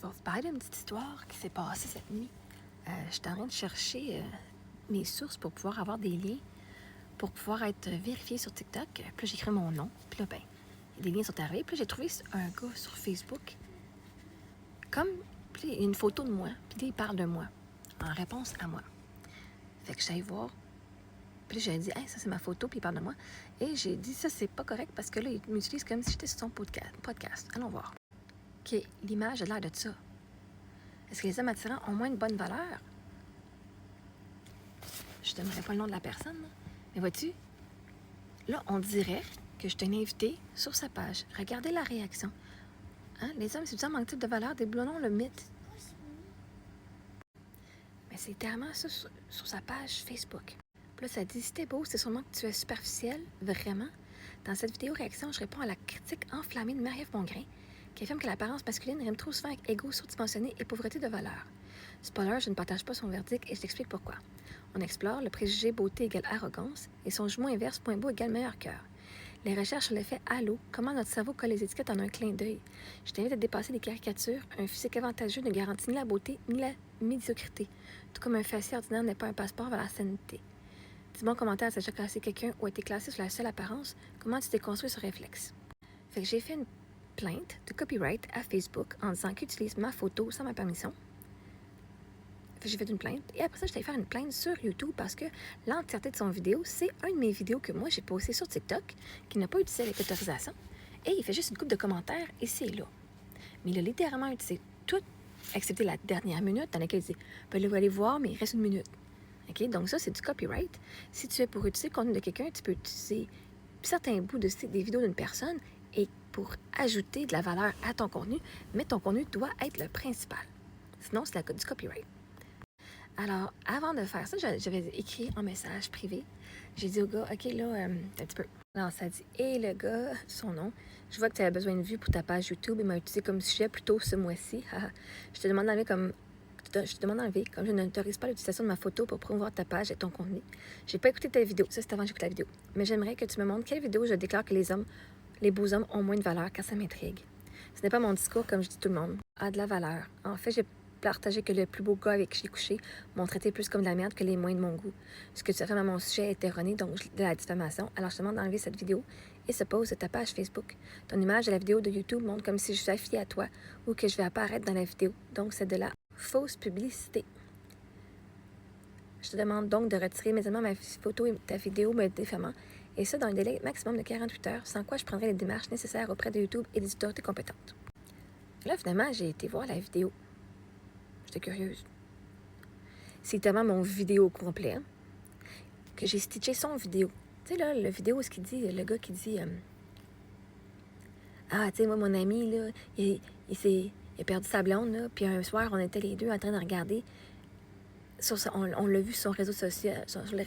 Je vais vous parler d'une petite histoire qui s'est passée cette nuit. J'étais en train de chercher mes sources pour pouvoir avoir des liens, pour pouvoir être vérifiée sur TikTok. Puis là, j'ai écrit mon nom. Puis là, des liens sont arrivés. Puis là, j'ai trouvé un gars sur Facebook. Puis il y a une photo de moi. Puis là, il parle de moi, en réponse à moi. Fait que j'allais voir. Puis là, j'ai dit, hey, ça, c'est ma photo, puis il parle de moi. Et j'ai dit, ça, c'est pas correct parce que là, il m'utilise comme si j'étais sur son podcast. Allons voir. OK, l'image a l'air de ça. Est-ce que les hommes attirants ont moins de bonne valeur? Je ne donnerai pas le nom de la personne, là. Mais vois-tu, là, on dirait que je t'ai invité sur sa page. Regardez la réaction. Hein? Les hommes, c'est du manque de valeur, déboulonnons le mythe. Mais c'est littéralement ça sur sa page Facebook. Puis là, ça dit, si t'es beau, c'est sûrement que tu es superficiel, vraiment. Dans cette vidéo réaction, je réponds à la critique enflammée de Marie-Ève Mongrain, qui affirme que l'apparence masculine rime trop souvent avec égo surdimensionné et pauvreté de valeur. Spoiler, je ne partage pas son verdict et je t'explique pourquoi. On explore le préjugé beauté égale arrogance et son jumeau inverse point beau égale meilleur cœur. Les recherches sur l'effet halo, comment notre cerveau colle les étiquettes en un clin d'œil. Je t'invite à dépasser les caricatures. Un physique avantageux ne garantit ni la beauté ni la médiocrité, tout comme un faciès ordinaire n'est pas un passeport vers la sainteté. Dis bon commentaire, as-tu déjà classé quelqu'un ou été classé sur la seule apparence? Comment tu t'es construit ce réflexe? Fait que j'ai fait une plainte de copyright à Facebook en disant qu'il utilise ma photo sans ma permission. Fait que j'ai fait une plainte. Et après ça, je t'ai faire une plainte sur YouTube parce que l'entièreté de son vidéo, c'est une de mes vidéos que moi, j'ai posté sur TikTok qui n'a pas utilisé avec autorisation. Et il fait juste une couple de commentaires ici et là. Mais il a littéralement utilisé tout, excepté la dernière minute dans laquelle il dit « Ben là, vous allez voir, mais il reste une minute. » OK? Donc ça, c'est du copyright. Si tu es pour utiliser le contenu de quelqu'un, tu peux utiliser certains bouts des vidéos d'une personne et pour ajouter de la valeur à ton contenu, mais ton contenu doit être le principal. Sinon, c'est du copyright. Alors, avant de faire ça, j'avais écrit en message privé. J'ai dit au gars, OK, là, un petit peu. Alors, ça dit, et le gars, son nom, je vois que tu avais besoin de vues pour ta page YouTube. Il m'a utilisé comme sujet plutôt ce mois-ci. Je te demande d'enlever comme je n'autorise pas l'utilisation de ma photo pour promouvoir ta page et ton contenu. J'ai pas écouté ta vidéo. Ça, c'est avant que j'écoute la vidéo. Mais j'aimerais que tu me montres quelle vidéo je déclare que les beaux hommes ont moins de valeur, car ça m'intrigue. Ce n'est pas mon discours, comme je dis tout le monde, a de la valeur. En fait, j'ai partagé que le plus beau gars avec qui j'ai couché m'ont traité plus comme de la merde que les moins de mon goût. Ce que tu as fait à mon sujet est erroné, donc de la diffamation. Alors je te demande d'enlever cette vidéo et se pose de ta page Facebook. Ton image de la vidéo de YouTube montre comme si je suis affiliée à toi ou que je vais apparaître dans la vidéo. Donc c'est de la fausse publicité. Je te demande donc de retirer immédiatement ma photo et ta vidéo me diffamant, et ça dans un délai maximum de 48 heures, sans quoi je prendrai les démarches nécessaires auprès de YouTube et des autorités compétentes. Là, finalement, j'ai été voir la vidéo. J'étais curieuse. C'est tellement mon vidéo complet que j'ai stitché son vidéo. Tu sais, là, le vidéo, ce qu'il dit, le gars qui dit ah, tu sais, moi, mon ami, là, il a perdu sa blonde, là, puis un soir, on était les deux en train de regarder. On l'a vu sur les réseaux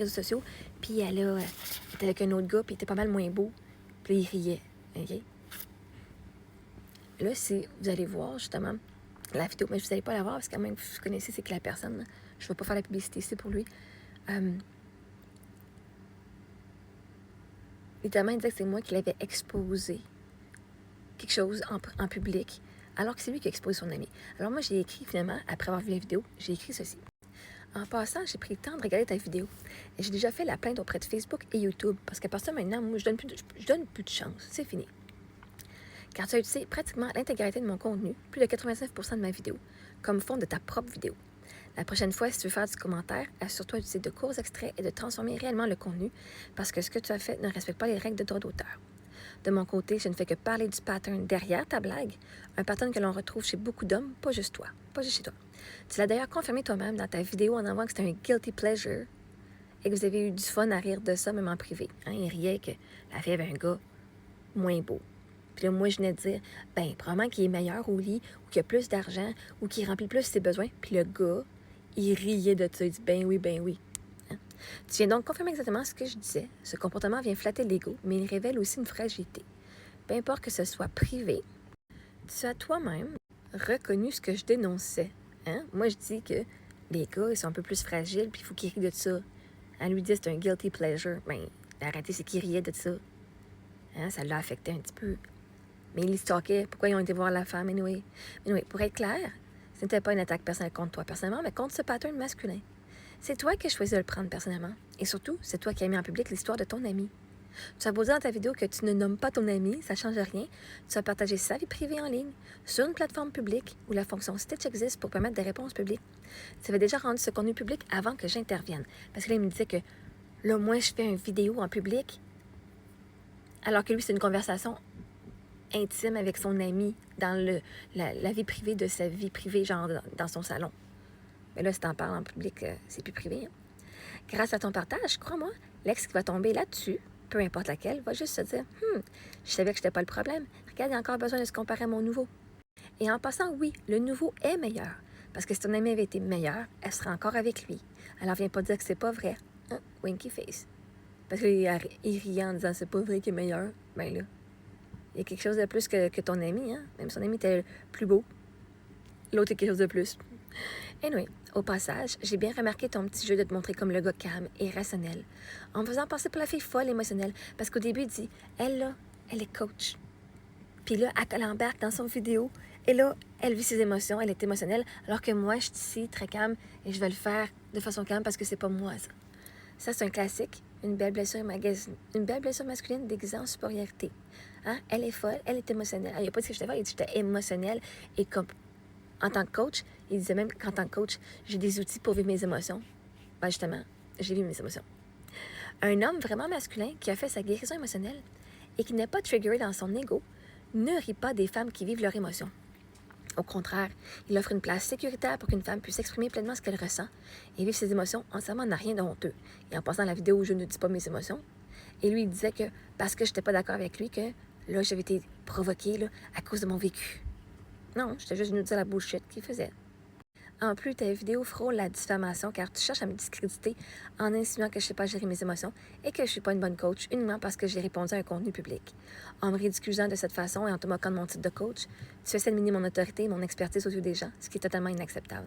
sociaux, puis elle était avec un autre gars, puis il était pas mal moins beau, puis il riait. OK? Là, vous allez voir, justement, la vidéo, mais vous n'allez pas la voir parce que quand même, vous connaissez c'est que la personne, là, je ne vais pas faire la publicité ici pour lui. Littéralement, il disait que c'est moi qui l'avais exposé quelque chose en public, alors que c'est lui qui a exposé son ami. Alors moi, j'ai écrit finalement, après avoir vu la vidéo, j'ai écrit ceci. En passant, j'ai pris le temps de regarder ta vidéo. Et j'ai déjà fait la plainte auprès de Facebook et YouTube, parce qu'à partir de maintenant, moi, je donne plus de chance. C'est fini. Car tu as utilisé pratiquement l'intégralité de mon contenu, plus de 89% de ma vidéo, comme fond de ta propre vidéo. La prochaine fois, si tu veux faire du commentaire, assure-toi d'utiliser de courts extraits et de transformer réellement le contenu, parce que ce que tu as fait ne respecte pas les règles de droit d'auteur. De mon côté, je ne fais que parler du pattern derrière ta blague, un pattern que l'on retrouve chez beaucoup d'hommes, pas juste chez toi. Tu l'as d'ailleurs confirmé toi-même dans ta vidéo en avouant que c'était un guilty pleasure et que vous avez eu du fun à rire de ça, même en privé. Il riait que la fille avait un gars moins beau. Puis là, moi, je venais de dire, probablement qu'il est meilleur au lit, ou qu'il a plus d'argent, ou qu'il remplit plus ses besoins. Puis le gars, il riait de ça. Il dit, ben oui. Hein? Tu viens donc confirmer exactement ce que je disais. Ce comportement vient flatter l'ego, mais il révèle aussi une fragilité. Peu importe que ce soit privé, tu as toi-même reconnu ce que je dénonçais. Hein? Moi, je dis que les gars, ils sont un peu plus fragiles, puis il faut qu'ils rient de ça. Elle lui dit c'est un guilty pleasure. Arrêtez, c'est qu'il riait de ça. Hein? Ça l'a affecté un petit peu. Mais il stalkait. Pourquoi ils ont été voir la femme, anyway? Pour être clair, Ce n'était pas une attaque personnelle contre toi personnellement, mais contre ce pattern masculin. C'est toi qui as choisi de le prendre personnellement. Et surtout, c'est toi qui as mis en public l'histoire de ton ami. Tu as beau dire dans ta vidéo que tu ne nommes pas ton ami, ça ne change rien. Tu as partagé sa vie privée en ligne, sur une plateforme publique où la fonction Stitch existe pour permettre des réponses publiques. Tu avais déjà rendu ce contenu public avant que j'intervienne. Parce que là, il me disait que là, moi, je fais une vidéo en public, alors que lui, c'est une conversation intime avec son ami dans la vie privée de sa vie privée, genre dans son salon. Mais là, si t'en parles en public, c'est plus privé. Hein? Grâce à ton partage, crois-moi, l'ex qui va tomber là-dessus, peu importe laquelle, va juste se dire « je savais que je n'étais pas le problème. Regarde, il y a encore besoin de se comparer à mon nouveau. » Et en passant, oui, le nouveau est meilleur. Parce que si ton ami avait été meilleur, elle serait encore avec lui. Alors, viens pas dire que c'est pas vrai. Hein? Winky face. Parce qu'il riait en disant « c'est pas vrai qu'il est meilleur. » Ben là, il y a quelque chose de plus que ton ami. Hein? Même son ami était plus beau. L'autre est quelque chose de plus. Anyway, au passage, j'ai bien remarqué ton petit jeu de te montrer comme le gars calme et rationnel, en me faisant passer pour la fille folle émotionnelle, parce qu'au début, il dit, elle là, elle est coach. Puis là, elle embarque dans son vidéo, et là, elle vit ses émotions, elle est émotionnelle, alors que moi, je suis ici, très calme, et je vais le faire de façon calme parce que c'est pas moi, ça. Ça, c'est un classique, une belle blessure masculine déguisée en supériorité. Hein? Elle est folle, elle est émotionnelle. Il n'a pas dit que j'étais folle, il dit que j'étais émotionnelle, et comme en tant que coach, il disait même qu'en tant que coach, j'ai des outils pour vivre mes émotions. Ben justement, j'ai vécu mes émotions. Un homme vraiment masculin qui a fait sa guérison émotionnelle et qui n'est pas triggeré dans son ego ne rit pas des femmes qui vivent leurs émotions. Au contraire, il offre une place sécuritaire pour qu'une femme puisse exprimer pleinement ce qu'elle ressent et vivre ses émotions entièrement n'a rien de honteux. Et en passant la vidéo où je ne dis pas mes émotions, et lui, il disait que parce que je n'étais pas d'accord avec lui, que là, j'avais été provoquée là, à cause de mon vécu. Non, j'étais juste venue dire la bullshit qu'il faisait. En plus, ta vidéo frôle la diffamation car tu cherches à me discréditer en insinuant que je ne sais pas gérer mes émotions et que je ne suis pas une bonne coach uniquement parce que j'ai répondu à un contenu public. En me ridiculisant de cette façon et en te moquant de mon titre de coach, tu essaies de miner mon autorité et mon expertise aux yeux des gens, ce qui est totalement inacceptable.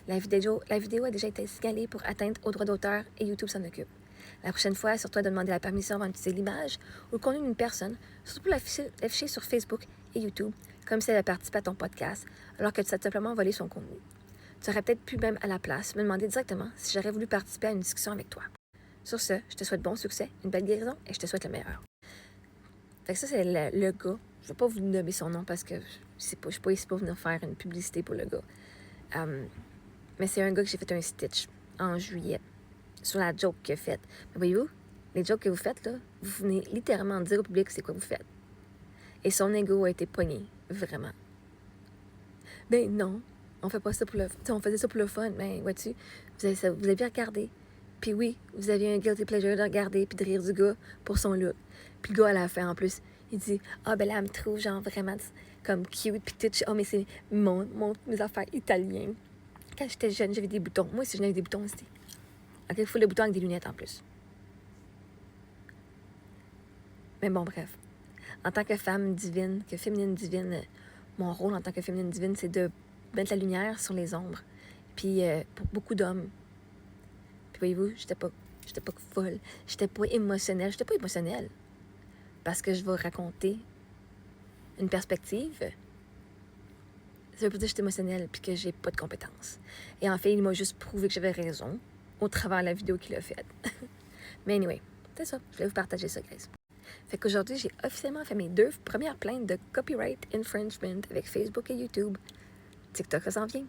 La vidéo a déjà été signalée pour atteinte aux droits d'auteur et YouTube s'en occupe. La prochaine fois, assure-toi de demander la permission avant d'utiliser l'image ou le contenu d'une personne, surtout pour l'afficher sur Facebook et YouTube, comme si elle avait participé à ton podcast, alors que tu as simplement volé son contenu. Tu aurais peut-être pu même à la place me demander directement si j'aurais voulu participer à une discussion avec toi. Sur ce, je te souhaite bon succès, une belle guérison et je te souhaite le meilleur. Fait que ça, c'est le gars. Je ne vais pas vous nommer son nom parce que je ne suis pas ici pour venir faire une publicité pour le gars. Mais c'est un gars que j'ai fait un stitch en juillet sur la joke qu'il a faite. Mais voyez-vous, les jokes que vous faites, là, vous venez littéralement dire au public c'est quoi vous faites. Et son ego a été pogné, vraiment. Ben non, on fait pas ça pour le fun. On faisait ça pour le fun, mais vois-tu, vous avez bien regardé. Puis oui, vous aviez un guilty pleasure de regarder puis de rire du gars pour son look. Puis le gars, à la fin, en plus, il dit « Ah, ben là, elle me trouve genre vraiment comme cute puis tout. Oh, mais c'est mes affaires italiennes. Quand j'étais jeune, j'avais des boutons. Moi aussi, j'avais des boutons aussi. OK, il faut les boutons avec des lunettes en plus. Mais bon, bref. En tant que femme divine, que féminine divine, mon rôle en tant que féminine divine, c'est de mettre la lumière sur les ombres. Puis pour beaucoup d'hommes. Puis voyez-vous, j'étais pas folle. J'étais pas émotionnelle. Parce que je vais raconter une perspective. Ça veut pas dire que j'étais émotionnelle puis que j'ai pas de compétences. Et en fait, il m'a juste prouvé que j'avais raison au travers de la vidéo qu'il a faite. Mais anyway, c'est ça. Je voulais vous partager ça, guys. Fait qu'aujourd'hui, j'ai officiellement fait mes 2 premières plaintes de copyright infringement avec Facebook et YouTube. TikTok, ça s'en vient.